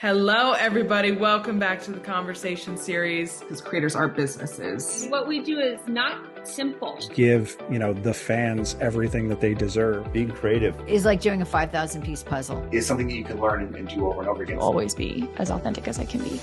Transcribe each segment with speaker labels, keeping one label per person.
Speaker 1: Hello, everybody. Welcome back to the conversation series because creators are businesses.
Speaker 2: What we do is not simple.
Speaker 3: Give, the fans everything that they deserve.
Speaker 4: Being creative
Speaker 5: is like doing a 5,000 piece puzzle.
Speaker 6: Is something that you can learn and do over and over again.
Speaker 7: Always be as authentic as I can be.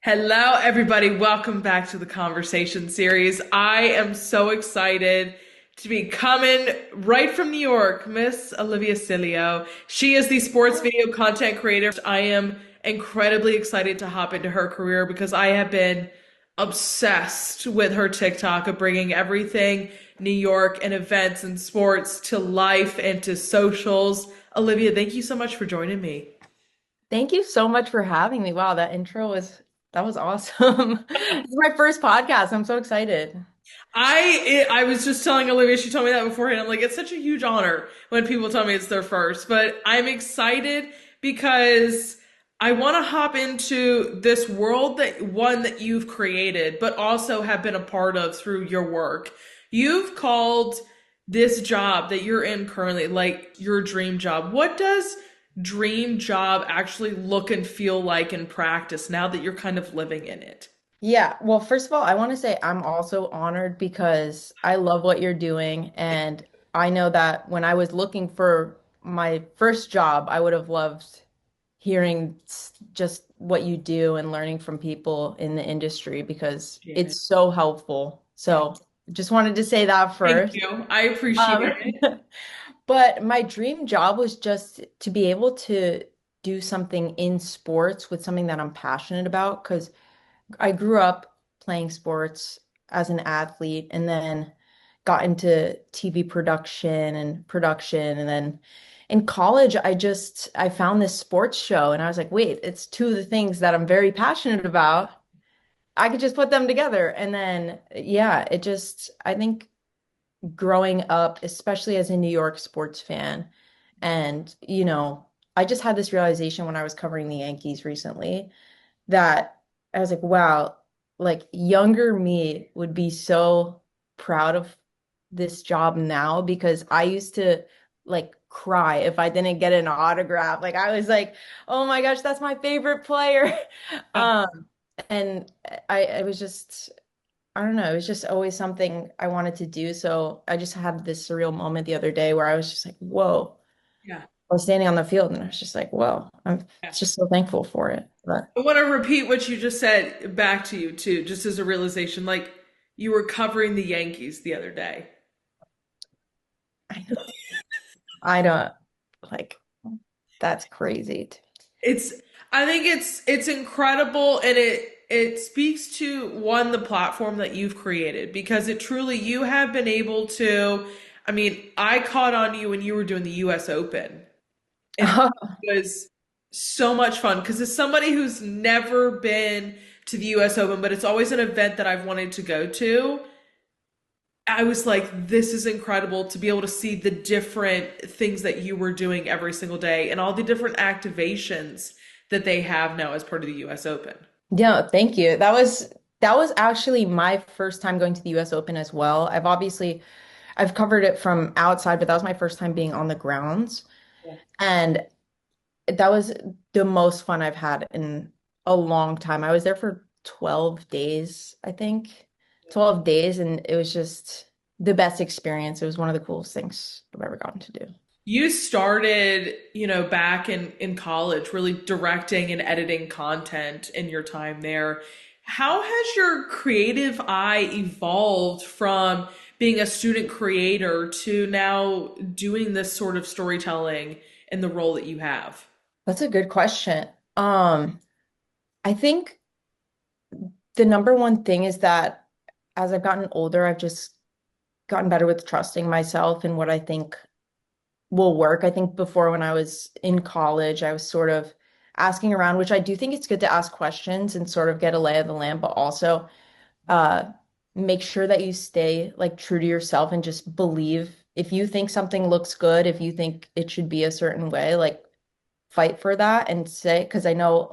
Speaker 1: Hello, everybody. Welcome back to the conversation series. I am so excited to be coming right from New York, Miss Olivia Silio. She is the sports video content creator. I am incredibly excited to hop into her career because I have been obsessed with her TikTok of bringing everything New York and events and sports to life and to socials. Olivia, thank you so much for joining me.
Speaker 7: Thank you so much for having me. Wow, that was awesome. This is my first podcast. I'm so excited.
Speaker 1: I was just telling Olivia, she told me that beforehand. I'm like, it's such a huge honor when people tell me it's their first, but I'm excited because I want to hop into this world that you've created, but also have been a part of through your work. You've called this job that you're in currently like your dream job. What does dream job actually look and feel like in practice now that you're kind of living in it?
Speaker 7: Yeah, well, first of all, I want to say I'm also honored because I love what you're doing. And I know that when I was looking for my first job, I would have loved hearing just what you do and learning from people in the industry because it's so helpful. So just wanted to say that first.
Speaker 1: Thank you. I appreciate it.
Speaker 7: But my dream job was just to be able to do something in sports with something that I'm passionate about because I grew up playing sports as an athlete and then got into TV production and then in college I found this sports show and I was like, wait, it's two of the things that I'm very passionate about. I could just put them together. And then yeah, I think growing up, especially as a New York sports fan, and I just had this realization when I was covering the Yankees recently that I was like, wow, like younger me would be so proud of this job now because I used to like cry if I didn't get an autograph. Like I was like, oh my gosh, that's my favorite player. Um, and I was just, I don't know, it was just always something I wanted to do. So I just had this surreal moment the other day where I was just like, whoa.
Speaker 1: Yeah.
Speaker 7: I was standing on the field and I was just like, whoa, I'm just so thankful for it. But
Speaker 1: I want to repeat what you just said back to you too, just as a realization. Like you were covering the Yankees the other day.
Speaker 7: I know. I don't like that's crazy.
Speaker 1: It's I think it's incredible and it speaks to one the platform that you've created because it truly you have been able to I caught on you when you were doing the US Open. And it was so much fun because as somebody who's never been to the US Open, but it's always an event that I've wanted to go to, I was like, this is incredible to be able to see the different things that you were doing every single day and all the different activations that they have now as part of the US Open.
Speaker 7: Yeah, thank you. That was actually my first time going to the US Open as well. I've covered it from outside, but that was my first time being on the grounds.
Speaker 1: Yeah.
Speaker 7: And that was the most fun I've had in a long time. I was there for 12 days, I think. 12 days, and it was just the best experience. It was one of the coolest things I've ever gotten to do.
Speaker 1: You started, back in college, really directing and editing content in your time there. How has your creative eye evolved from being a student creator to now doing this sort of storytelling in the role that you have?
Speaker 7: That's a good question. I think the number one thing is that as I've gotten older, I've just gotten better with trusting myself and what I think will work. I think before when I was in college, I was sort of asking around, which I do think it's good to ask questions and sort of get a lay of the land, but also uh, make sure that you stay like true to yourself and just believe if you think something looks good, if you think it should be a certain way, like fight for that and say, because I know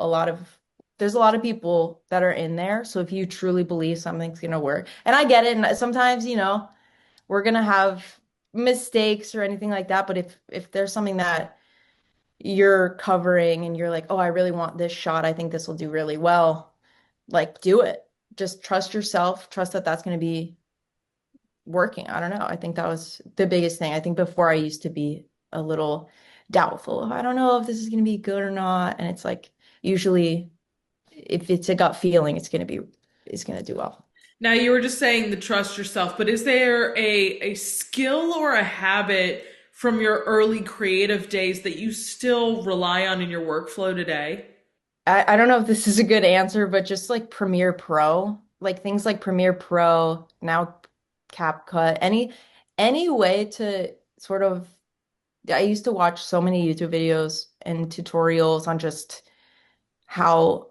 Speaker 7: there's a lot of people that are in there. So if you truly believe something's going to work, and I get it, and sometimes, we're going to have mistakes or anything like that. But if there's something that you're covering and you're like, oh, I really want this shot. I think this will do really well. Like, do it. Just trust yourself. Trust that that's going to be working. I don't know. I think that was the biggest thing. I think before I used to be a little doubtful of, I don't know if this is going to be good or not. And it's like, usually if it's a gut feeling, it's going to do well.
Speaker 1: Now you were just saying the trust yourself, but is there a skill or a habit from your early creative days that you still rely on in your workflow today?
Speaker 7: I don't know if this is a good answer, but just like Premiere Pro, like things like Premiere Pro, now CapCut, any way to sort of I used to watch so many YouTube videos and tutorials on just how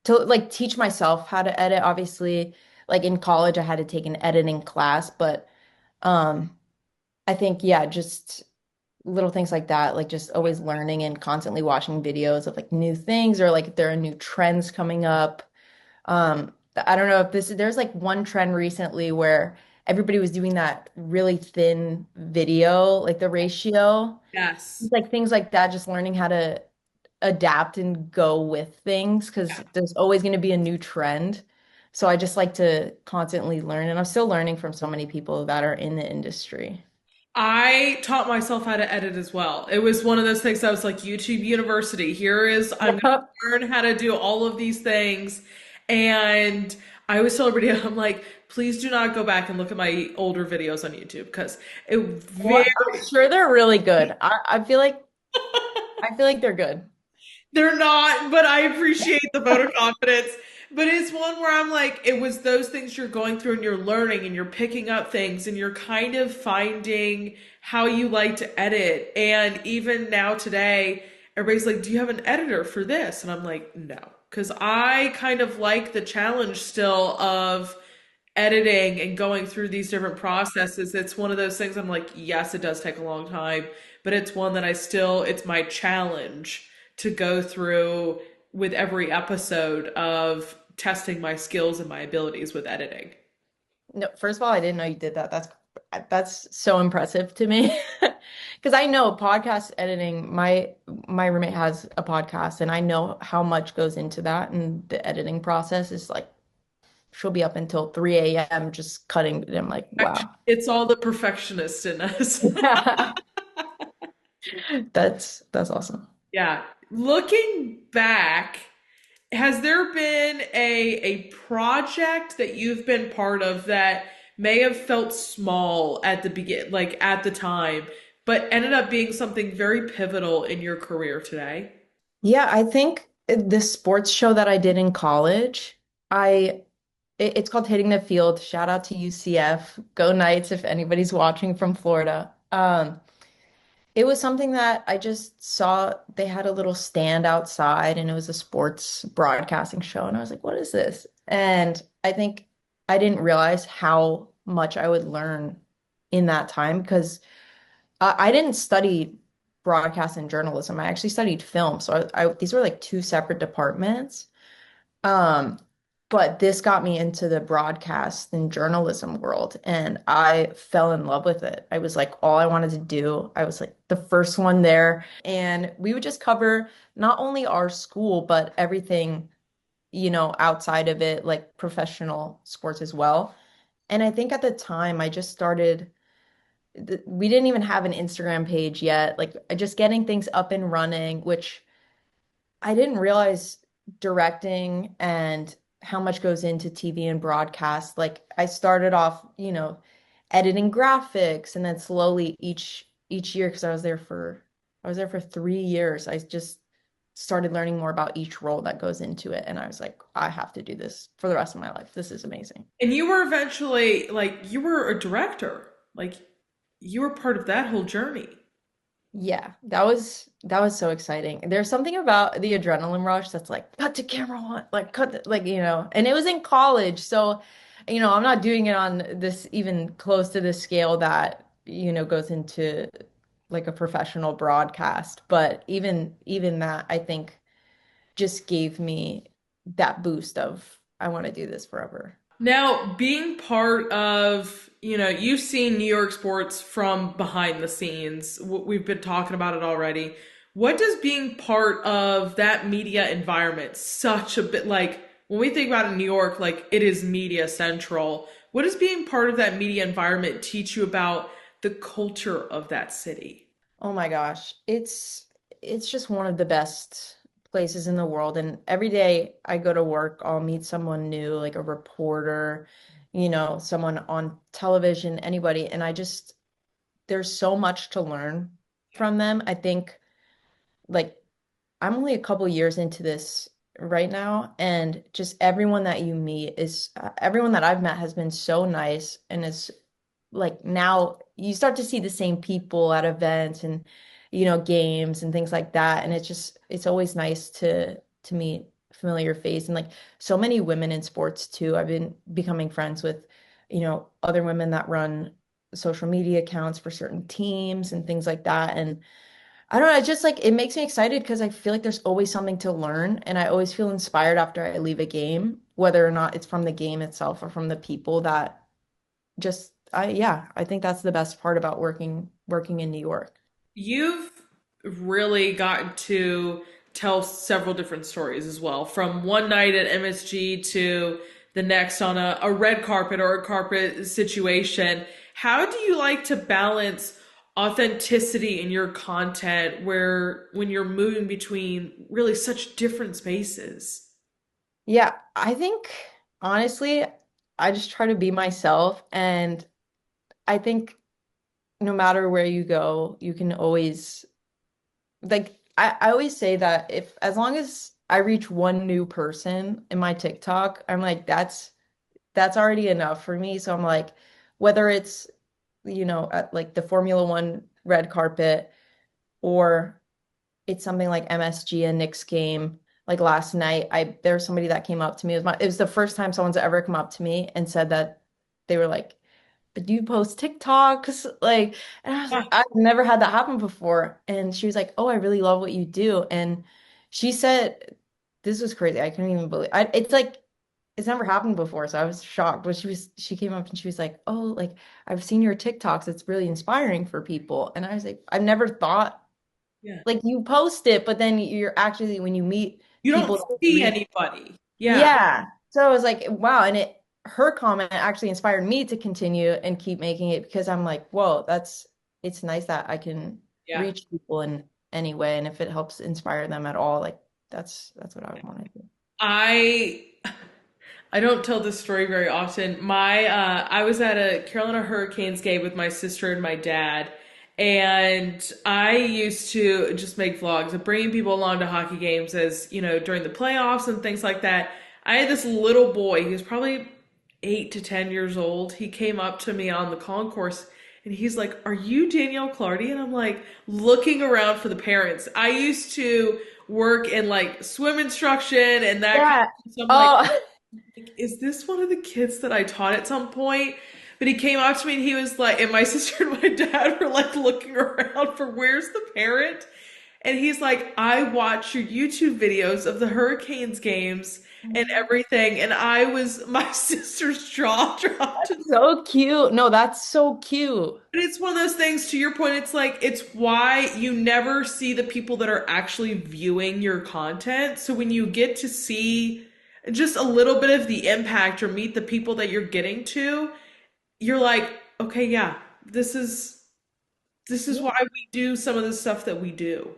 Speaker 7: to like teach myself how to edit. Obviously, like in college I had to take an editing class, but um I think yeah, just little things like that, like just always learning and constantly watching videos of like new things or like if there are new trends coming up. I don't know if there's like one trend recently where everybody was doing that really thin video, like the ratio,
Speaker 1: Yes.
Speaker 7: like things like that, just learning how to adapt and go with things because there's always going to be a new trend. So I just like to constantly learn, and I'm still learning from so many people that are in the industry.
Speaker 1: I taught myself how to edit as well. It was one of those things I was like, YouTube University. I'm going
Speaker 7: Yep.
Speaker 1: to learn how to do all of these things. And I always tell everybody, I'm like, please do not go back and look at my older videos on YouTube because it very,
Speaker 7: Well, I'm sure they're really good. I feel like they're good.
Speaker 1: they're not, but I appreciate the vote of confidence. But it's one where I'm like, it was those things you're going through and you're learning and you're picking up things and you're kind of finding how you like to edit. And even now today, everybody's like, do you have an editor for this? And I'm like, no. Because I kind of like the challenge still of editing and going through these different processes. It's one of those things I'm like, yes, it does take a long time, but it's one that it's my challenge to go through with every episode of testing my skills and my abilities with editing.
Speaker 7: No, first of all, I didn't know you did that. That's so impressive to me. Because I know podcast editing, my roommate has a podcast and I know how much goes into that and the editing process is like she'll be up until 3 a.m. just cutting and I'm like, wow.
Speaker 1: It's all the perfectionist in us.
Speaker 7: Yeah. That's awesome.
Speaker 1: Yeah. Looking back, has there been a project that you've been part of that may have felt small at the begin, like at the time, but ended up being something very pivotal in your career today?
Speaker 7: Yeah, I think the sports show that I did in college, it's called Hitting the Field. Shout out to UCF. Go Knights if anybody's watching from Florida. It was something that I just saw they had a little stand outside and it was a sports broadcasting show and I was like, what is this? And I think I didn't realize how much I would learn in that time because I didn't study broadcast and journalism. I actually studied film. So these were like two separate departments. Um, but this got me into the broadcast and journalism world, and I fell in love with it. I was like, all I wanted to do. I was like the first one there, and we would just cover not only our school, but everything, outside of it, like professional sports as well. And I think at the time, I just started we didn't even have an Instagram page yet, like just getting things up and running, which I didn't realize directing and how much goes into TV and broadcast. Like I started off, editing graphics and then slowly each year because I was there for 3 years. I just started learning more about each role that goes into it and I was like, I have to do this for the rest of my life. This is amazing.
Speaker 1: And you were eventually like you were a director. Like you were part of that whole journey.
Speaker 7: Yeah, that was so exciting. There's something about the adrenaline rush that's like cut to camera one, like like and it was in college, so I'm not doing it on this even close to the scale that goes into like a professional broadcast, but even that I think just gave me that boost of I want to do this forever.
Speaker 1: Now, being part of, you've seen New York sports from behind the scenes. We've been talking about it already. What does being part of that media environment, such a bit like when we think about in New York, like it is media central. What does being part of that media environment teach you about the culture of that city?
Speaker 7: Oh my gosh. It's just one of the best places in the world. And every day I go to work, I'll meet someone new, like a reporter, someone on television, anybody. And there's so much to learn from them. I think like I'm only a couple years into this right now, and just everyone that you meet everyone that I've met has been so nice and is like now you start to see the same people at events and games and things like that, and it's always nice to meet familiar face and like so many women in sports too. I've been becoming friends with other women that run social media accounts for certain teams and things like that, and I don't know, it's just like it makes me excited because I feel like there's always something to learn, and I always feel inspired after I leave a game, whether or not it's from the game itself or from the people that just I think that's the best part about working in New York.
Speaker 1: You've really gotten to tell several different stories as well, from one night at MSG to the next on a red carpet or a carpet situation. How do you like to balance authenticity in your content where when you're moving between really such different spaces?
Speaker 7: Yeah, I think honestly, I just try to be myself, and I think no matter where you go, you can always like I always say that if as long as I reach one new person in my TikTok, I'm like that's already enough for me. So I'm like, whether it's, at like the Formula One red carpet or it's something like MSG and Knicks game. Like last night, there's somebody that came up to me. It was the first time someone's ever come up to me and said that they were like, "But do you post TikToks?" Like, and I was like, I've never had that happen before. And she was like, "Oh, I really love what you do." And she said, "This was crazy. I couldn't even believe. It's like it's never happened before." So I was shocked. But she came up and she was like, "Oh, like I've seen your TikToks. It's really inspiring for people." And I was like, I've never thought
Speaker 1: Yeah.
Speaker 7: like you post it, but then you're actually when you meet
Speaker 1: You don't
Speaker 7: people that
Speaker 1: see
Speaker 7: read,
Speaker 1: anybody. Yeah.
Speaker 7: yeah. So I was like, wow, and her comment actually inspired me to continue and keep making it because I'm like, whoa, it's nice that I can
Speaker 1: Yeah.
Speaker 7: reach people in any way, and if it helps inspire them at all, like that's what I want to do.
Speaker 1: I I don't tell this story very often. I was at a Carolina Hurricanes game with my sister and my dad, and I used to just make vlogs of bringing people along to hockey games as, during the playoffs and things like that. I had this little boy, he was probably 8 to 10 years old. He came up to me on the concourse and he's like, "Are you Danielle Clardy?" And I'm like, looking around for the parents. I used to work in like swim instruction and that kind
Speaker 7: Yeah.
Speaker 1: of stuff. I'm like,
Speaker 7: Oh,
Speaker 1: is this one of the kids that I taught at some point? But he came up to me and he was like, and my sister and my dad were like looking around for where's the parent? And he's like, I watch your YouTube videos of the Hurricanes games and everything. And my sister's jaw dropped.
Speaker 7: so cute. No, that's so cute.
Speaker 1: But it's one of those things, to your point, it's like, it's why you never see the people that are actually viewing your content. So when you get to see just a little bit of the impact or meet the people that you're getting to, you're like, okay, yeah, this is
Speaker 7: Yeah.
Speaker 1: why we do some of the stuff that we do.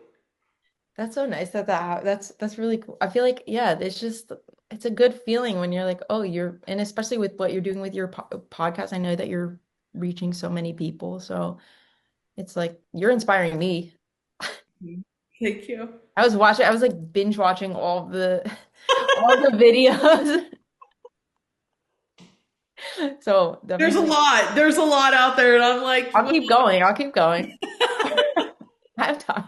Speaker 7: That's so nice that's really cool. I feel like yeah, it's a good feeling when you're like, oh, and especially with what you're doing with your podcast, I know that you're reaching so many people. So it's like you're inspiring me.
Speaker 1: Thank you.
Speaker 7: I was like binge watching all the all the videos. So definitely
Speaker 1: There's a lot out there, and I'm like,
Speaker 7: I'll
Speaker 1: well,
Speaker 7: keep going. I'll keep going. I have time.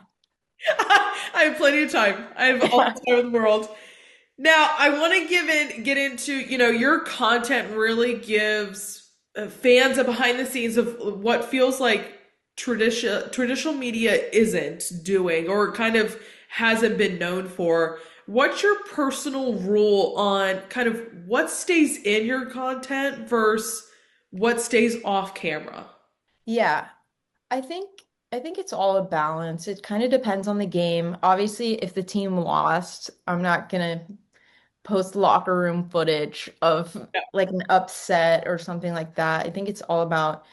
Speaker 1: I have plenty of time. I have all the time in the world. Now, I want to get into, your content really gives fans a behind the scenes of what feels like traditional media isn't doing or kind of hasn't been known for. What's your personal rule on kind of what stays in your content versus what stays off camera?
Speaker 7: Yeah. I think. I think it's all a balance. It kind of depends on the game. Obviously, if the team lost, I'm not gonna post locker room footage of like an upset or something like that. I think it's all about,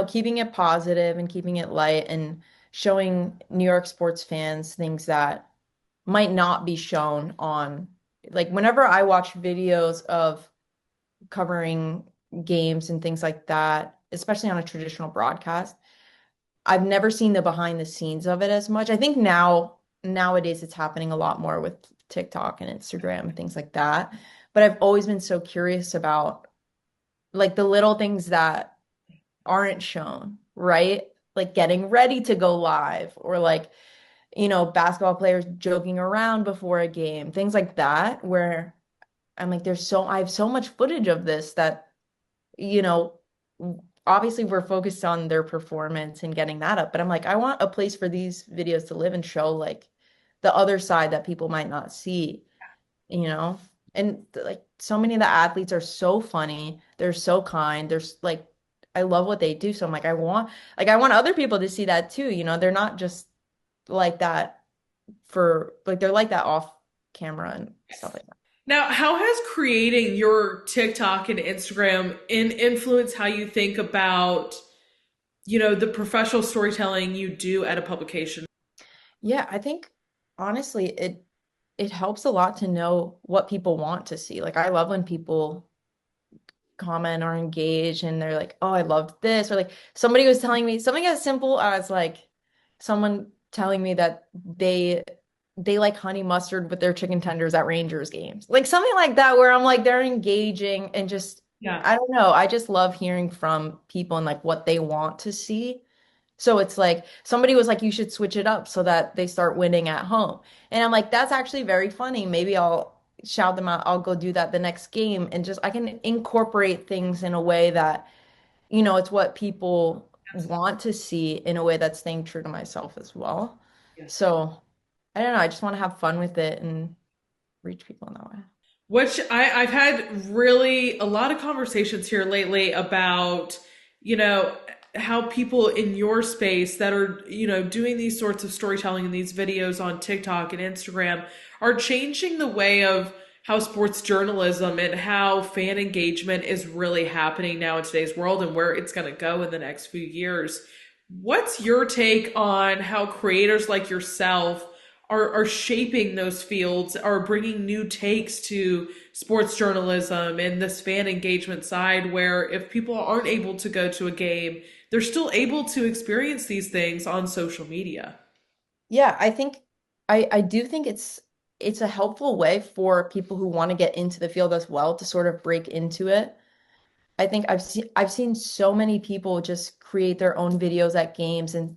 Speaker 7: keeping it positive and keeping it light and showing New York sports fans things that might not be shown on, like, whenever I watch videos of covering games and things like that, especially on a traditional broadcast, I've never seen the behind the scenes of it as much. I think nowadays it's happening a lot more with TikTok and Instagram and things like that. But I've always been so curious about like the little things that aren't shown, right? Like getting ready to go live or like, basketball players joking around before a game, things like that, where I'm like, I have so much footage of this that, you know, obviously we're focused on their performance and getting that up, but I'm like, I want a place for these videos to live and show like the other side that people might not see, you know? And like so many of the athletes are so funny, they're so kind, there's like I love what they do. So I'm like, I want other people to see that too, they're not just like that they're like that off camera and stuff like that.
Speaker 1: Now, how has creating your TikTok and Instagram influenced how you think about, the professional storytelling you do at a publication?
Speaker 7: Yeah, I think honestly it helps a lot to know what people want to see. Like I love when people comment or engage and they're like, "Oh, I loved this," or like somebody was telling me something as simple as like someone telling me that they like honey mustard with their chicken tenders at Rangers games. Like something like that where I'm like they're engaging and just
Speaker 1: Yeah.
Speaker 7: I don't know, I just love hearing from people and like what they want to see. So it's like somebody was like, you should switch it up so that they start winning at home. And I'm like, that's actually very funny. Maybe I'll shout them out. I'll go do that the next game and just I can incorporate things in a way that, it's what people want to see in a way that's staying true to myself as well. So I don't know. I just want to have fun with it and reach people in that way.
Speaker 1: Which I've had really a lot of conversations here lately about, you know, how people in your space that are, doing these sorts of storytelling and these videos on TikTok and Instagram are changing the way of how sports journalism and how fan engagement is really happening now in today's world and where it's going to go in the next few years. What's your take on how creators like yourself are shaping those fields, are bringing new takes to sports journalism and this fan engagement side, where if people aren't able to go to a game, they're still able to experience these things on social media?
Speaker 7: Yeah, I think I do think it's a helpful way for people who want to get into the field as well to sort of break into it. I think I've seen so many people just create their own videos at games and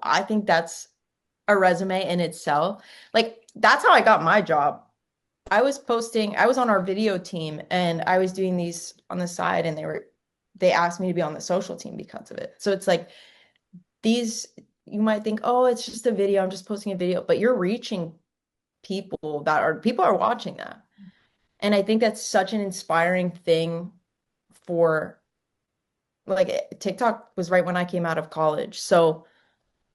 Speaker 7: I think that's a resume in itself. Like that's how I got my job. I was on our video team and I was doing these on the side and they asked me to be on the social team because of it. So it's like these you might think, "Oh, it's just a video. I'm just posting a video." But you're reaching people are watching that. And I think that's such an inspiring thing for like TikTok was right when I came out of college. So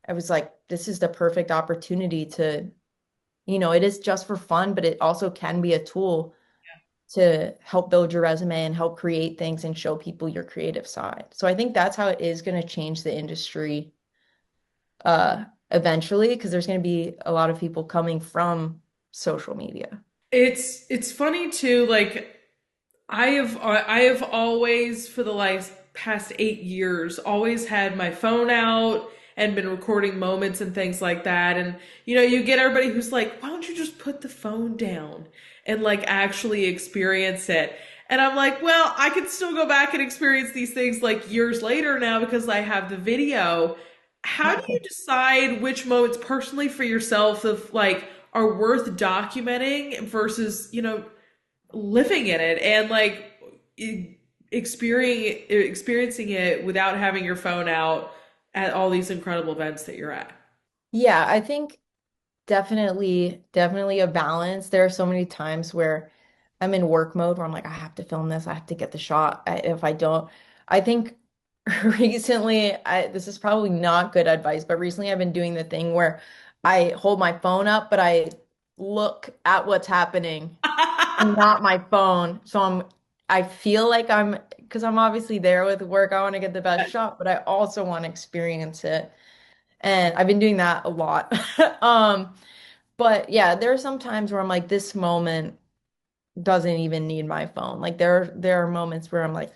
Speaker 7: I was like, this is the perfect opportunity to, it is just for fun, but it also can be a tool to help build your resume and help create things and show people your creative side. So I think that's how it is going to change the industry eventually, because there's going to be a lot of people coming from social media.
Speaker 1: It's funny too, like I have always for the last past 8 years always had my phone out and been recording moments and things like that. And you get everybody who's like, why don't you just put the phone down and like actually experience it? And I'm like, well, I could still go back and experience these things like years later now because I have the video. How do you decide which moments personally for yourself of like are worth documenting versus, living in it and like experiencing it without having your phone out at all these incredible events that you're at?
Speaker 7: Yeah, I think definitely a balance. There are so many times where I'm in work mode where I'm like, I have to film this, I have to get the shot. If I don't, I think recently, this is probably not good advice, but recently I've been doing the thing where I hold my phone up, but I look at what's happening and not my phone. So I feel like because I'm obviously there with work, I want to get the best shot, but I also want to experience it. And I've been doing that a lot. Um, but yeah, there are some times where I'm like, this moment doesn't even need my phone. Like there are moments where I'm like,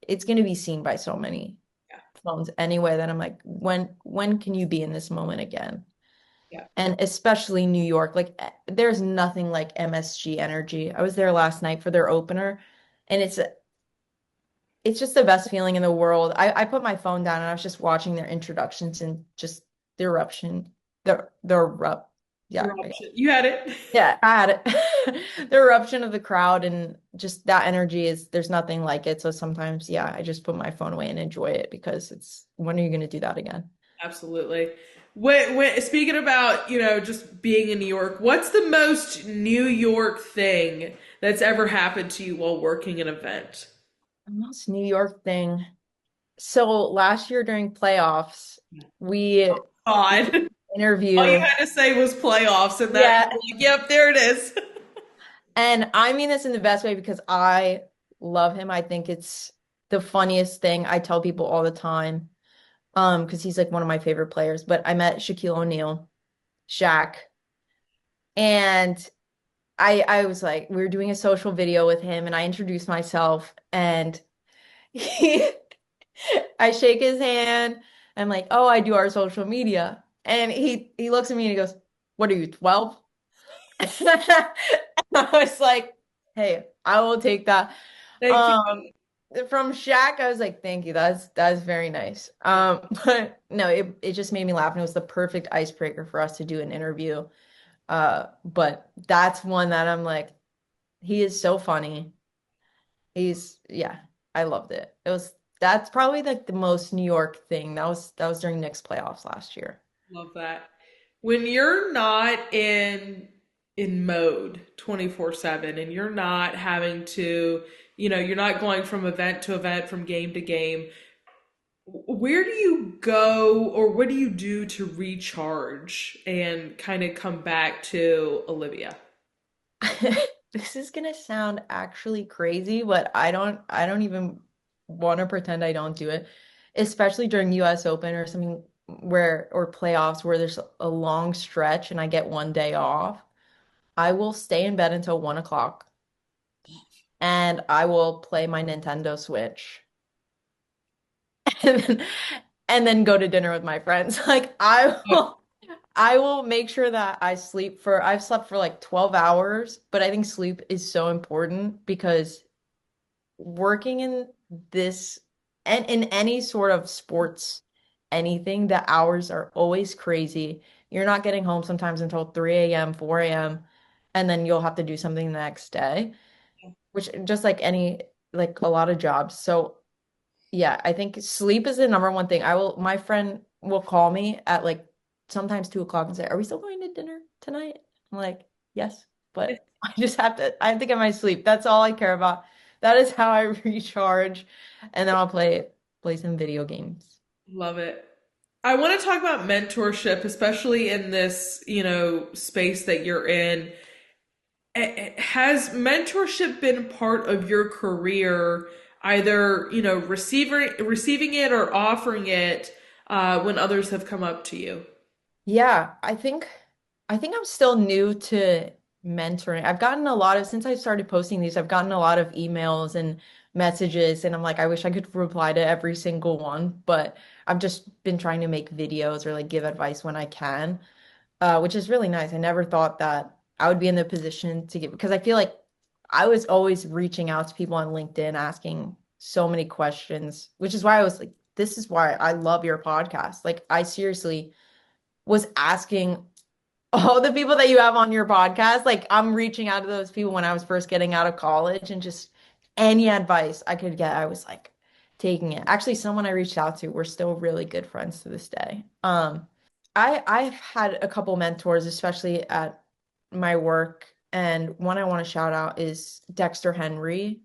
Speaker 7: it's going to be seen by so many
Speaker 1: Yeah,
Speaker 7: phones anyway that I'm like, when can you be in this moment again?
Speaker 1: yeah.
Speaker 7: And especially New York, like there's nothing like MSG Energy. I was there last night for their opener, and it's just the best feeling in the world. I put my phone down and I was just watching their introductions and just the eruption, the erupt, yeah,
Speaker 1: Eruption. You had it.
Speaker 7: yeah, I had it. The eruption of the crowd and just that energy is there's nothing like it. So sometimes, yeah, I just put my phone away and enjoy it because it's when are you going to do that again?
Speaker 1: Absolutely. Speaking about, just being in New York, what's the most New York thing that's ever happened to you while working an event?
Speaker 7: The most New York thing. So last year during playoffs, we
Speaker 1: God. All you
Speaker 7: interview.
Speaker 1: had to say was playoffs, and that you
Speaker 7: Yeah.
Speaker 1: were like, yep, there it is.
Speaker 7: And I mean this in the best way because I love him. I think it's the funniest thing. I tell people all the time. Because he's like one of my favorite players. But I met Shaquille O'Neal, Shaq, and I was like, we were doing a social video with him, and I introduced myself, and he, I shake his hand. I'm like, oh, I do our social media, and he looks at me and he goes, "What are you, 12?" I was like, "Hey, I will take that."
Speaker 1: Thank you.
Speaker 7: Um, from Shaq, I was like, "Thank you. That's very nice." But no, it just made me laugh, and it was the perfect icebreaker for us to do an interview. But that's one that I'm like, he is so funny. Yeah, I loved it. That's probably like the most New York thing. That was during Knicks playoffs last year.
Speaker 1: Love that. When you're not in mode 24/7 and you're not having to, you're not going from event to event, from game to game, where do you go or what do you do to recharge and kind of come back to Olivia?
Speaker 7: This is gonna sound actually crazy, but I don't even want to pretend I don't do it, especially during US Open or something or playoffs where there's a long stretch and I get one day off. I will stay in bed until 1 o'clock and I will play my Nintendo Switch and then, and then go to dinner with my friends. Like I will make sure that I've slept for like 12 hours, but I think sleep is so important because working in this and in any sort of sports, anything, the hours are always crazy. You're not getting home sometimes until 3 a.m., 4 a.m., and then you'll have to do something the next day, which just like a lot of jobs. So yeah, I think sleep is the number one thing. My friend will call me at like sometimes 2 o'clock and say, "Are we still going to dinner tonight?" I'm like, "Yes," but I have to get my sleep. That's all I care about. That is how I recharge. And then I'll play some video games.
Speaker 1: Love it. I want to talk about mentorship, especially in this, space that you're in. Has mentorship been part of your career, either, receiving it or offering it, when others have come up to you?
Speaker 7: Yeah, I think I'm still new to mentoring. I've gotten a lot of since I started posting these, I've gotten a lot of emails and messages and I'm like, I wish I could reply to every single one, but I've just been trying to make videos or like give advice when I can, which is really nice. I never thought that I would be in the position to give because I feel like I was always reaching out to people on LinkedIn asking so many questions, which is why I was like, this is why I love your podcast. Like I seriously was asking all the people that you have on your podcast. Like I'm reaching out to those people when I was first getting out of college and just any advice I could get, I was like taking it. Actually, someone I reached out to, we're still really good friends to this day. I've had a couple mentors, especially at my work, and one I want to shout out is Dexter Henry.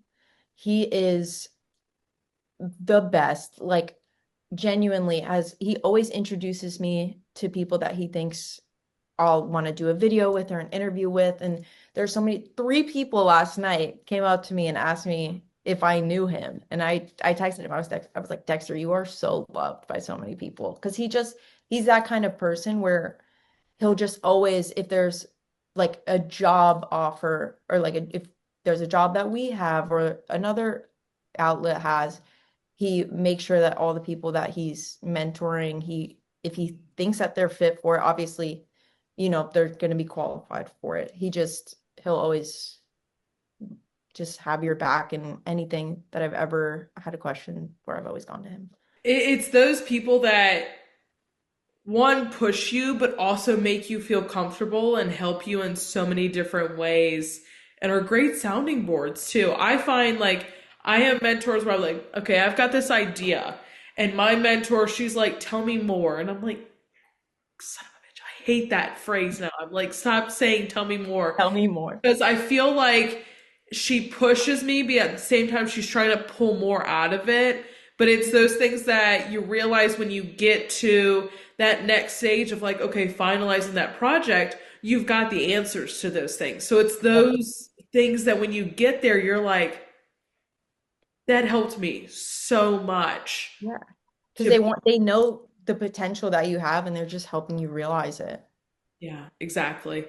Speaker 7: He is the best. Like genuinely, as he always introduces me to people that he thinks I'll want to do a video with or an interview with. And there's so many, three people last night came up to me and asked me if I knew him. And I texted him. I was like, Dexter, you are so loved by so many people. Because he's that kind of person where he'll just always, if there's like a job offer or like if there's a job that we have or another outlet has, he makes sure that all the people that he's mentoring, if he thinks that they're fit for it, obviously, they're going to be qualified for it. He'll always just have your back in anything that I've ever had a question where I've always gone to him.
Speaker 1: It's those people that one push you but also make you feel comfortable and help you in so many different ways and are great sounding boards too. I find like I have mentors where I'm like, okay, I've got this idea. And my mentor, she's like, tell me more. And I'm like, son of a bitch, I hate that phrase now. I'm like, stop saying tell me more.
Speaker 7: Tell me more.
Speaker 1: Because I feel like she pushes me, but at the same time, she's trying to pull more out of it. But it's those things that you realize when you get to that next stage of like, okay, finalizing that project, you've got the answers to those things. So it's those things that when you get there, you're like, that helped me so much.
Speaker 7: Yeah. Because
Speaker 1: To
Speaker 7: they know the potential that you have and they're just helping you realize it.
Speaker 1: Yeah, exactly.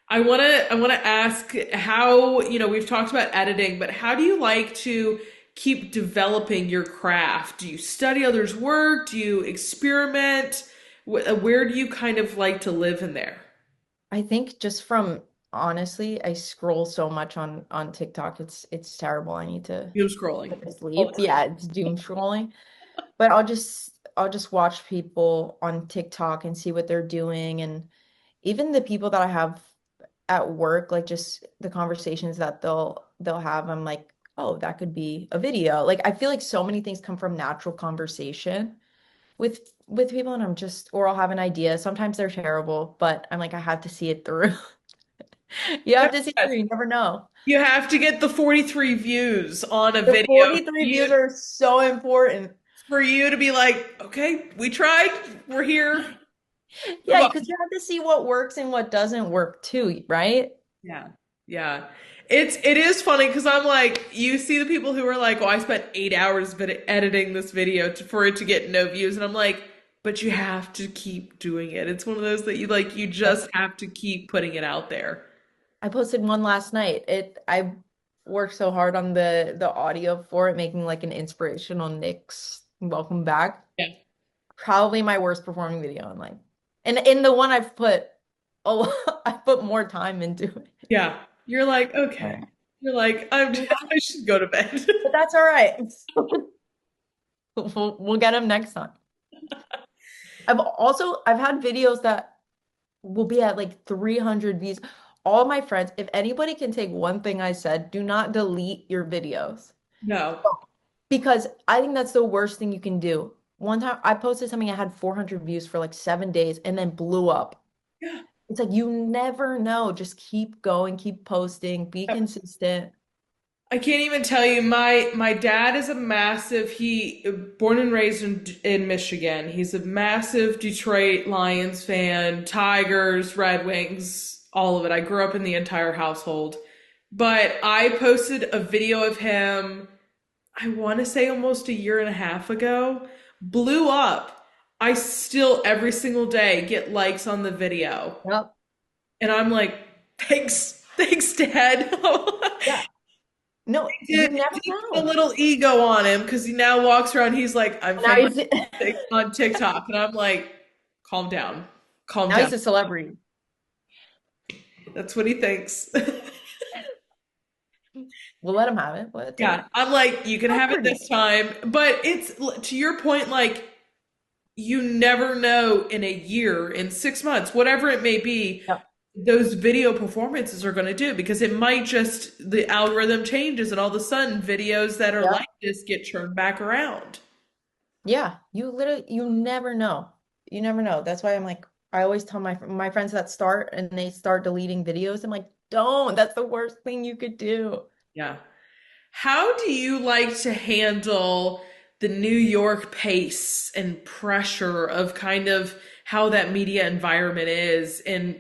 Speaker 1: I want to ask how, we've talked about editing, but how do you like to keep developing your craft? Do you study others' work? Do you experiment? Where do you kind of like to live in there?
Speaker 7: I think just from honestly, I scroll so much on TikTok. It's terrible. I need to
Speaker 1: Doom scrolling.
Speaker 7: put to
Speaker 1: All
Speaker 7: sleep.
Speaker 1: the time.
Speaker 7: Yeah, it's doom scrolling. But I'll just watch people on TikTok and see what they're doing and even the people that I have at work, like just the conversations that they'll have, I'm like, oh, that could be a video. Like I feel like so many things come from natural conversation with people and or I'll have an idea. Sometimes they're terrible, but I'm like, I have to see it through. You have to see it
Speaker 1: Yes.
Speaker 7: through. You never know.
Speaker 1: You have to get the 43 views on a
Speaker 7: The
Speaker 1: video
Speaker 7: 43 views are so important.
Speaker 1: for you to be like, okay, we tried, we're here. Move
Speaker 7: Yeah,
Speaker 1: on.
Speaker 7: because you have to see what works and what doesn't work too, right?
Speaker 1: Yeah. Yeah. It is funny because I'm like, you see the people who are like, oh, I spent 8 hours editing this video for it to get no views. And I'm like, but you have to keep doing it. It's one of those that you just have to keep putting it out there.
Speaker 7: I posted one last night. I worked so hard on the audio for it, making like an inspirational Nick's welcome back.
Speaker 1: Yeah.
Speaker 7: Probably my worst performing video online. And in the one I've put oh I put more time into it.
Speaker 1: Yeah. You're like, okay.
Speaker 7: Yeah.
Speaker 1: You're like, I should go to bed.
Speaker 7: But that's all right. We'll get them next time. I've had videos that will be at like 300 views. All my friends, if anybody can take one thing I said, do not delete your videos.
Speaker 1: No.
Speaker 7: Because I think that's the worst thing you can do. One time I posted something, I had 400 views for like 7 days and then blew up.
Speaker 1: Yeah.
Speaker 7: It's like you never know. Just keep going, keep posting, be consistent.
Speaker 1: I can't even tell you. My dad is a massive. He born and raised in Michigan. He's a massive Detroit Lions fan, Tigers, Red Wings, all of it. I grew up in the entire household. But I posted a video of him, I want to say almost a year and a half ago, blew up. I still every single day get likes on the video.
Speaker 7: Yep.
Speaker 1: And I'm like, thanks, Dad.
Speaker 7: Yeah. No, you never
Speaker 1: He put a
Speaker 7: know.
Speaker 1: little ego on him because he now walks around. He's like, I'm
Speaker 7: Now
Speaker 1: famous
Speaker 7: he's
Speaker 1: on TikTok, and I'm like, calm down, calm
Speaker 7: now
Speaker 1: down.
Speaker 7: he's a celebrity.
Speaker 1: That's what he thinks.
Speaker 7: We'll let him have it. But
Speaker 1: Yeah, I'm like, you can have it
Speaker 7: pretty.
Speaker 1: this time, but it's to your point, like you never know in a year, in 6 months, whatever it may be,
Speaker 7: Yep.
Speaker 1: those video performances are going to do because it might just the algorithm changes and all of a sudden videos that are
Speaker 7: Yep.
Speaker 1: like this get turned back around.
Speaker 7: Yeah, you never know. You never know. That's why I'm like, I always tell my friends that start and they start deleting videos. I'm like, don't. That's the worst thing you could do.
Speaker 1: Yeah. How do you like to handle the New York pace and pressure of kind of how that media environment is and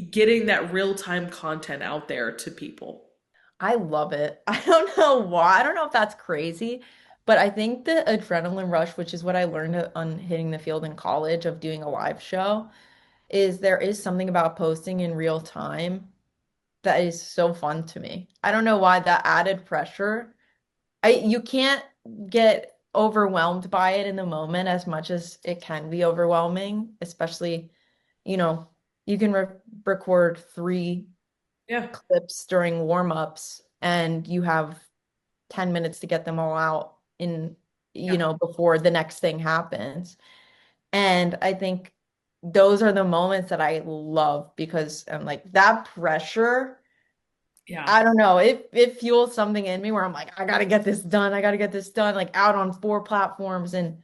Speaker 1: getting that real-time content out there to people.
Speaker 7: I love it. I don't know why. I don't know if that's crazy, but I think the adrenaline rush, which is what I learned on hitting the field in college of doing a live show, is there is something about posting in real time that is so fun to me. I don't know why that added pressure. You can't get overwhelmed by it in the moment as much as it can be overwhelming, especially, you know, you can record three
Speaker 1: Yeah.
Speaker 7: clips during warm-ups and you have 10 minutes to get them all out in,
Speaker 1: Yeah.
Speaker 7: before the next thing happens. And I think those are the moments that I love because I'm like that pressure.
Speaker 1: Yeah.
Speaker 7: I don't know. It fuels something in me where I'm like, I gotta get this done. I gotta get this done, like out on 4 platforms, and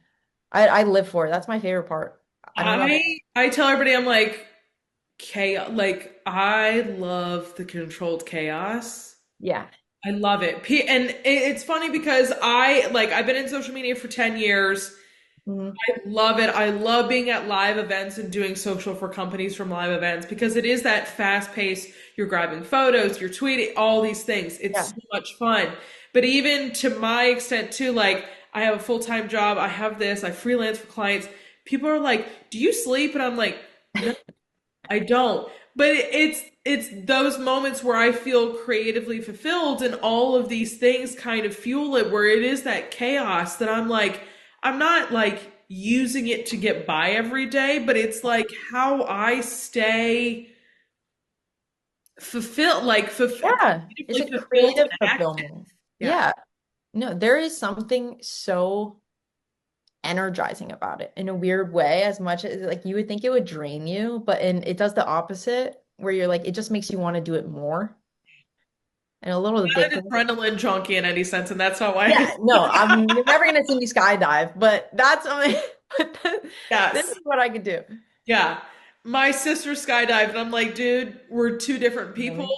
Speaker 7: I live for it. That's my favorite part. I don't know
Speaker 1: I
Speaker 7: about
Speaker 1: I tell everybody I'm like chaos, like I love the controlled chaos.
Speaker 7: yeah.
Speaker 1: I love it. And it's funny because I've been in social media for 10 years.
Speaker 7: Mhm.
Speaker 1: I love it. I love being at live events and doing social for companies from live events because it is that fast pace. You're grabbing photos, you're tweeting, all these things. It's
Speaker 7: Yeah.
Speaker 1: so much fun. But even to my extent too, like I have a full-time job, I have this, I freelance for clients. People are like, "Do you sleep?" And I'm like, "No, I don't." But it's those moments where I feel creatively fulfilled and all of these things kind of fuel it where it is that chaos that I'm like I'm not like using it to get by every day, but it's like how I stay fulfilled
Speaker 7: Yeah. It's
Speaker 1: creatively
Speaker 7: a
Speaker 1: fulfilled
Speaker 7: creative
Speaker 1: and active.
Speaker 7: fulfillment.
Speaker 1: Yeah.
Speaker 7: Yeah. No, there is something so energizing about it in a weird way, as much as like you would think it would drain you, but it does the opposite, where you're like, it just makes you want to do it more and a little
Speaker 1: Not an
Speaker 7: addictive.
Speaker 1: adrenaline junkie in any sense, and that's not why I
Speaker 7: Yeah, no, you're never gonna see me skydive, but that's something, but this is
Speaker 1: yes.
Speaker 7: what I could do.
Speaker 1: Yeah. My sister skydived and I'm like, dude, we're two different people.
Speaker 7: Really?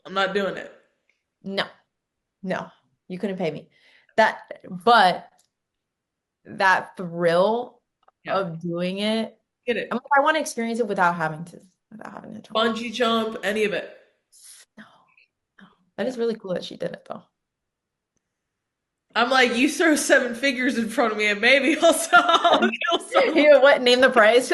Speaker 1: I'm not doing it.
Speaker 7: No, no, you couldn't pay me. But that thrill
Speaker 1: Yeah.
Speaker 7: of doing it,
Speaker 1: Get it.
Speaker 7: I want to experience it without having to jump.
Speaker 1: Bungee jump, any of it.
Speaker 7: No, no. That
Speaker 1: Yeah.
Speaker 7: is really cool that she did it though.
Speaker 1: I'm like, you throw seven figures in front of me and maybe
Speaker 7: Here, what? Name the price.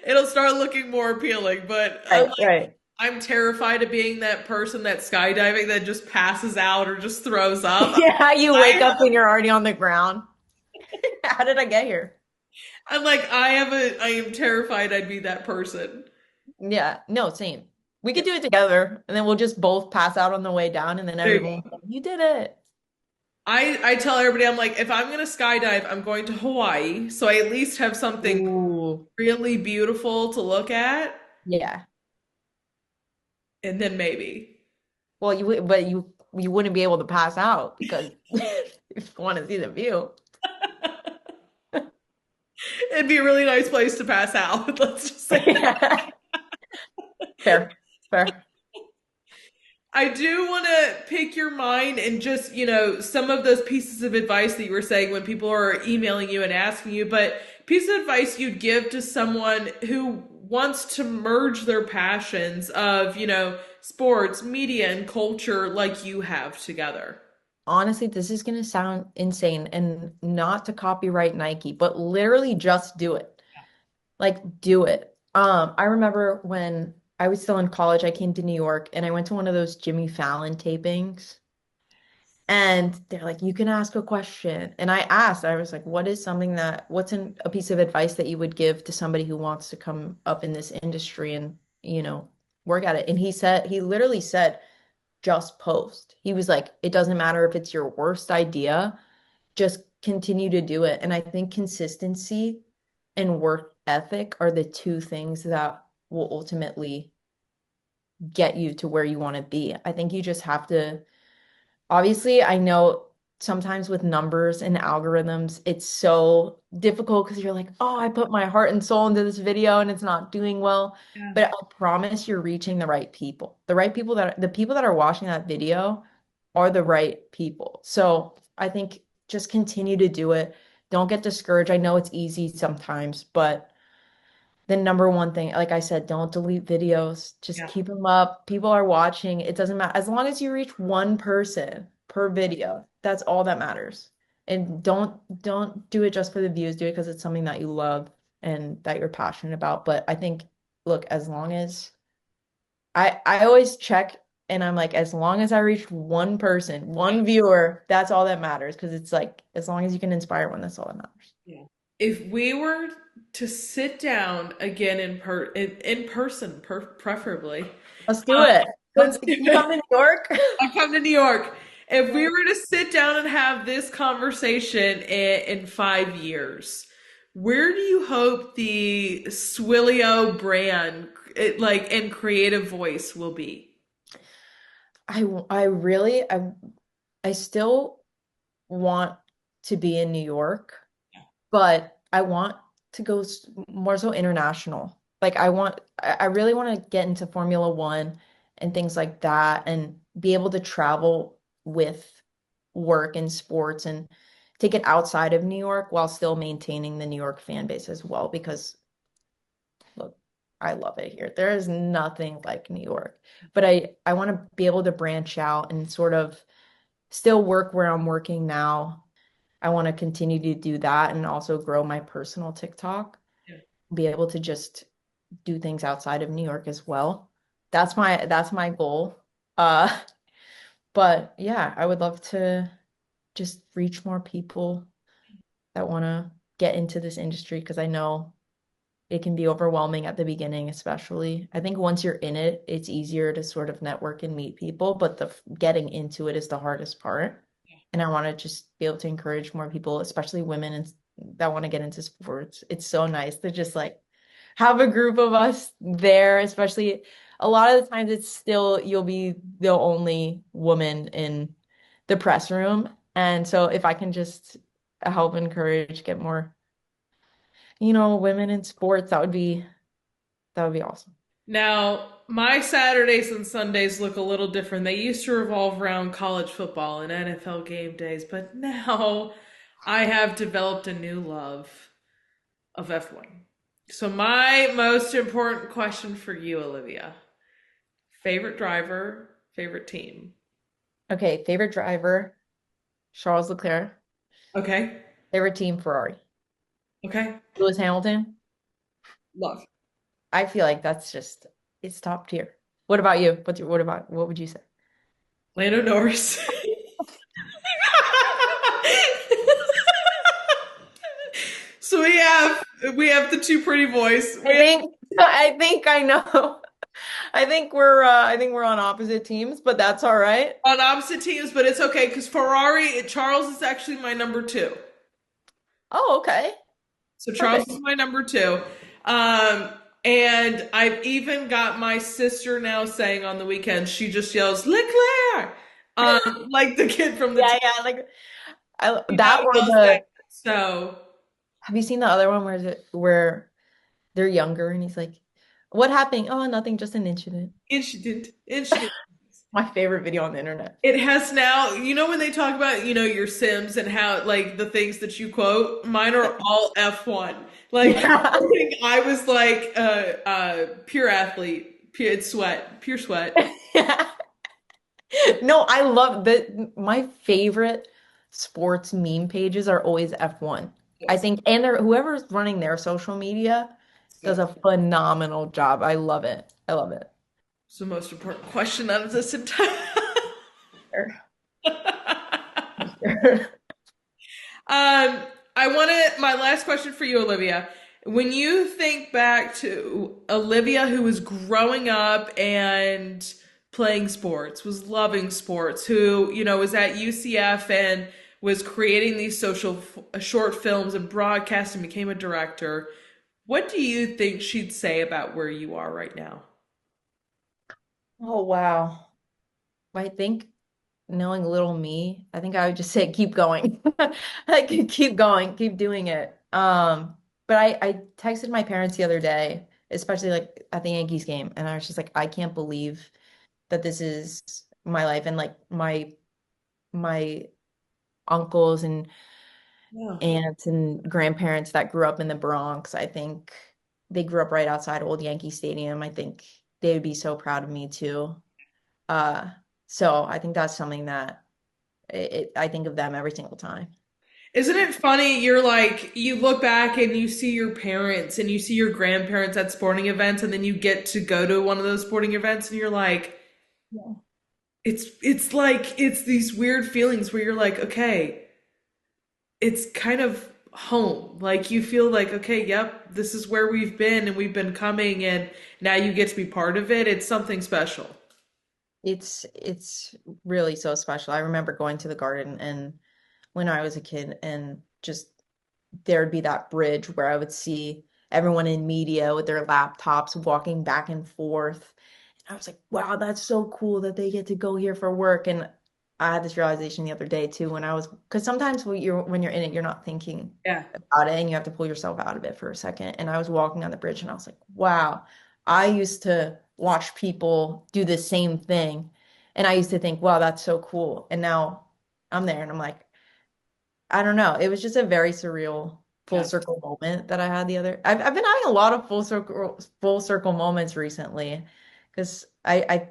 Speaker 1: it'll start looking more appealing. But
Speaker 7: Right, right.
Speaker 1: I'm terrified of being that person that skydiving that just passes out or just throws up.
Speaker 7: Yeah, you wake
Speaker 1: I,
Speaker 7: up and you're already on the ground. How did I get here?
Speaker 1: I'm like, I am terrified I'd be that person.
Speaker 7: Yeah, no, same. We
Speaker 1: Yeah.
Speaker 7: could do it together, and then we'll just both pass out on the way down, and then
Speaker 1: There you
Speaker 7: everyone will
Speaker 1: go.
Speaker 7: be like, you did it.
Speaker 1: I tell everybody, I'm like, if I'm gonna skydive, I'm going to Hawaii. So I at least have something
Speaker 7: Ooh,
Speaker 1: really beautiful to look at,
Speaker 7: yeah.
Speaker 1: and then maybe.
Speaker 7: Well, you wouldn't be able to pass out because if you want to see the view.
Speaker 1: It'd be a really nice place to pass out. Let's just say that.
Speaker 7: Yeah. Fair, fair.
Speaker 1: I do want to pick your mind and just, some of those pieces of advice that you were saying when people are emailing you and asking you, but piece of advice you'd give to someone who wants to merge their passions of, sports, media, and culture like you have together.
Speaker 7: Honestly, this is gonna sound insane and not to copyright Nike, but literally just do it. Like do it. I remember when I was still in college, I came to New York and I went to one of those Jimmy Fallon tapings. And they're like, you can ask a question. And I asked, I was like, what's a piece of advice that you would give to somebody who wants to come up in this industry and, work at it? And he literally said, just post. He was like, it doesn't matter if it's your worst idea, just continue to do it. And I think consistency and work ethic are the two things that will ultimately get you to where you want to be. I think you just have to, obviously, I know sometimes with numbers and algorithms, it's so difficult because you're like, oh, I put my heart and soul into this video and it's not doing well.
Speaker 1: Yeah.
Speaker 7: But I promise you're reaching the right people. The people that are watching that video are the right people. So I think just continue to do it. Don't get discouraged. I know it's easy sometimes, but the number one thing, like I said, don't delete videos. Just
Speaker 1: Yeah.
Speaker 7: keep them up. People are watching. It doesn't matter. As long as you reach one person per video, that's all that matters. And don't do it just for the views. Do it because it's something that you love and that you're passionate about. But I think, look, as long as I always check and I'm like, as long as I reach one person, one viewer, that's all that matters. Because it's like, as long as you can inspire one, that's all that matters.
Speaker 1: Yeah. If we were to sit down again in person, preferably,
Speaker 7: Let's do it.
Speaker 1: let's
Speaker 7: Can
Speaker 1: do
Speaker 7: you come
Speaker 1: it.
Speaker 7: to New York?
Speaker 1: I come to New York. If we were to sit down and have this conversation in 5 years, where do you hope the Swilio brand, and creative voice will be?
Speaker 7: I really I still want to be in New York, but I want to go more so international. Like I really want to get into Formula One and things like that and be able to travel with work and sports and take it outside of New York while still maintaining the New York fan base as well because look, I love it here. There is nothing like New York. But I want to be able to branch out and sort of still work where I'm working now. I want to continue to do that and also grow my personal TikTok,
Speaker 1: Yeah.
Speaker 7: be able to just do things outside of New York as well. That's my goal. Uh, but yeah, I would love to just reach more people that want to get into this industry because I know it can be overwhelming at the beginning, especially. I think once you're in it, it's easier to sort of network and meet people, but the getting into it is the hardest part. And I want to just be able to encourage more people, especially women and that want to get into sports. It's so nice to just like have a group of us there, especially a lot of the times it's still you'll be the only woman in the press room. And so if I can just help encourage, get more, women in sports, that would be awesome.
Speaker 1: Now, my Saturdays and Sundays look a little different. They used to revolve around college football and NFL game days, but now I have developed a new love of F1. So, my most important question for you, Olivia, favorite driver, favorite team?
Speaker 7: Okay, favorite driver, Charles Leclerc.
Speaker 1: Okay.
Speaker 7: Favorite team, Ferrari.
Speaker 1: Okay.
Speaker 7: Lewis Hamilton.
Speaker 1: Love.
Speaker 7: I feel like that's just it's top tier. What about you? What would you say?
Speaker 1: Lando Norris. So we have the two pretty boys.
Speaker 7: I think I think I know. I think we're on opposite teams, but that's all right.
Speaker 1: On opposite teams, but it's okay because Charles is actually my number two.
Speaker 7: Oh, okay.
Speaker 1: So Charles
Speaker 7: Perfect.
Speaker 1: is my number two. Um, and I've even got my sister now saying on the weekends, she just yells, Leclerc! Like the kid from the
Speaker 7: Yeah,
Speaker 1: team.
Speaker 7: yeah, like
Speaker 1: She now
Speaker 7: that or
Speaker 1: does that.
Speaker 7: the
Speaker 1: So,
Speaker 7: have you seen the other one where they're younger and he's like, "What happened? Oh, nothing, just an incident."
Speaker 1: incident.
Speaker 7: My favorite video on the internet.
Speaker 1: It has now, when they talk about, your Sims and how, like, the things that you quote, mine are all F1. Like,
Speaker 7: Yeah.
Speaker 1: I was like, pure athlete, pure sweat.
Speaker 7: No, I love my favorite sports meme pages are always F1. I
Speaker 1: Yes.
Speaker 7: think, and whoever's running their social media does
Speaker 1: So,
Speaker 7: a phenomenal job. I love it. I love it.
Speaker 1: it's the most important question out of this entire.
Speaker 7: Sure.
Speaker 1: I want my last question for you, Olivia. When you think back to Olivia, who was growing up and playing sports, was loving sports, who, was at UCF and was creating these short films and broadcast and became a director, what do you think she'd say about where you are right now?
Speaker 7: Oh, wow. I think knowing little me, I think I would just say keep going. Like keep going, keep doing it. But I texted my parents the other day, especially like at the Yankees game, and I was just like, I can't believe that this is my life and like my uncles and
Speaker 1: Yeah.
Speaker 7: aunts and grandparents that grew up in the Bronx. I think they grew up right outside Old Yankee Stadium. I think they would be so proud of me too. Uh, so I think that's something that I think of them every single time.
Speaker 1: Isn't it funny? You're like, you look back and you see your parents and you see your grandparents at sporting events, and then you get to go to one of those sporting events, and you're like,
Speaker 7: Yeah.
Speaker 1: it's like, it's these weird feelings where you're like, okay, it's kind of home. Like, you feel like, okay, yep, this is where we've been and we've been coming, and now you get to be part of it. It's something special.
Speaker 7: It's really so special. I remember going to the garden and when I was a kid and just there'd be that bridge where I would see everyone in media with their laptops walking back and forth. And I was like, wow, that's so cool that they get to go here for work. And I had this realization the other day too when I was because sometimes when you're in it, you're not thinking
Speaker 1: Yeah.
Speaker 7: about it and you have to pull yourself out of it for a second. And I was walking on the bridge and I was like, wow, I used to watch people do the same thing. And I used to think, wow, that's so cool. And now I'm there and I'm like, I don't know. It was just a very surreal full
Speaker 1: Yeah.
Speaker 7: circle moment that I had the other. I've been having a lot of full circle moments recently because I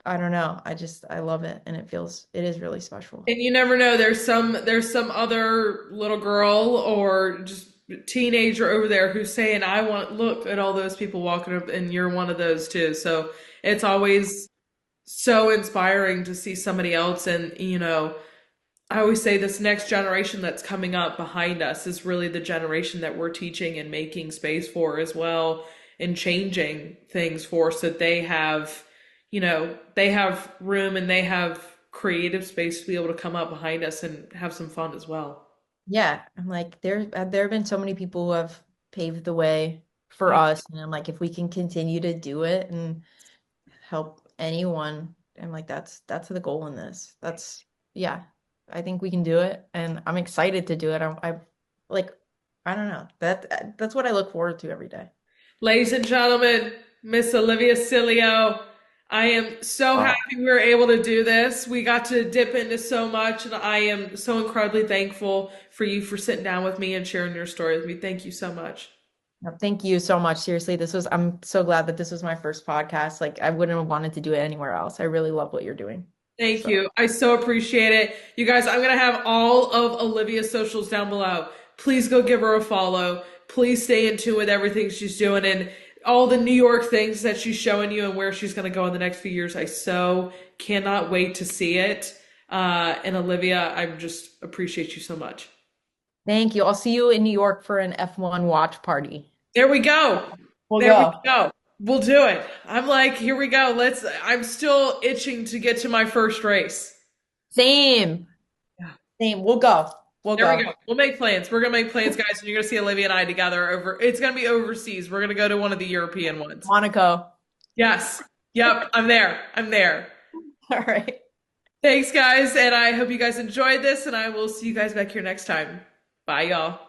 Speaker 7: don't know. I love it and it is really special.
Speaker 1: And you never know. There's some other little girl or just teenager over there who's saying, "I want look at all those people walking up," and you're one of those too. So it's always so inspiring to see somebody else. And I always say this next generation that's coming up behind us is really the generation that we're teaching and making space for as well, and changing things for, so they have room and they have creative space to be able to come up behind us and have some fun as well.
Speaker 7: Yeah, I'm like there have been so many people who have paved the way for
Speaker 1: Yeah.
Speaker 7: us, and I'm like if we can continue to do it and help anyone, I'm like that's the goal in this. That's yeah, I think we can do it, and I'm excited to do it. I like I don't know that's what I look forward to every day.
Speaker 1: Ladies and gentlemen, Miss Olivia Silio, I am so
Speaker 7: Wow.
Speaker 1: happy we were able to do this. We got to dip into so much, and I am so incredibly thankful for you for sitting down with me and sharing your story with me. Thank you so much.
Speaker 7: No, thank you so much. Seriously, I'm so glad that this was my first podcast. Like I wouldn't have wanted to do it anywhere else. I really love what you're doing.
Speaker 1: Thank
Speaker 7: So
Speaker 1: you. I so appreciate it. You guys, I'm going to have all of Olivia's socials down below. Please go give her a follow. Please stay in tune with everything she's doing and all the New York things that she's showing you and where she's going to go in the next few years. I so cannot wait to see it. And Olivia, I just appreciate you so much.
Speaker 7: thank you. I'll see you in New York for an F1 watch party.
Speaker 1: There we go.
Speaker 7: We'll
Speaker 1: There we
Speaker 7: go.
Speaker 1: go. We'll do it. I'm like, here we go. I'm still itching to get to my first race.
Speaker 7: Same.
Speaker 1: Yeah.
Speaker 7: Same. We'll go. We'll
Speaker 1: There we
Speaker 7: go.
Speaker 1: go. We'll make plans. We're gonna make plans, guys, and you're gonna see Olivia and I together over. It's gonna be overseas. We're gonna go to one of the European ones.
Speaker 7: Monaco.
Speaker 1: Yes. Yep. I'm there. I'm there.
Speaker 7: All right.
Speaker 1: Thanks, guys, and I hope you guys enjoyed this, and I will see you guys back here next time. Bye, y'all.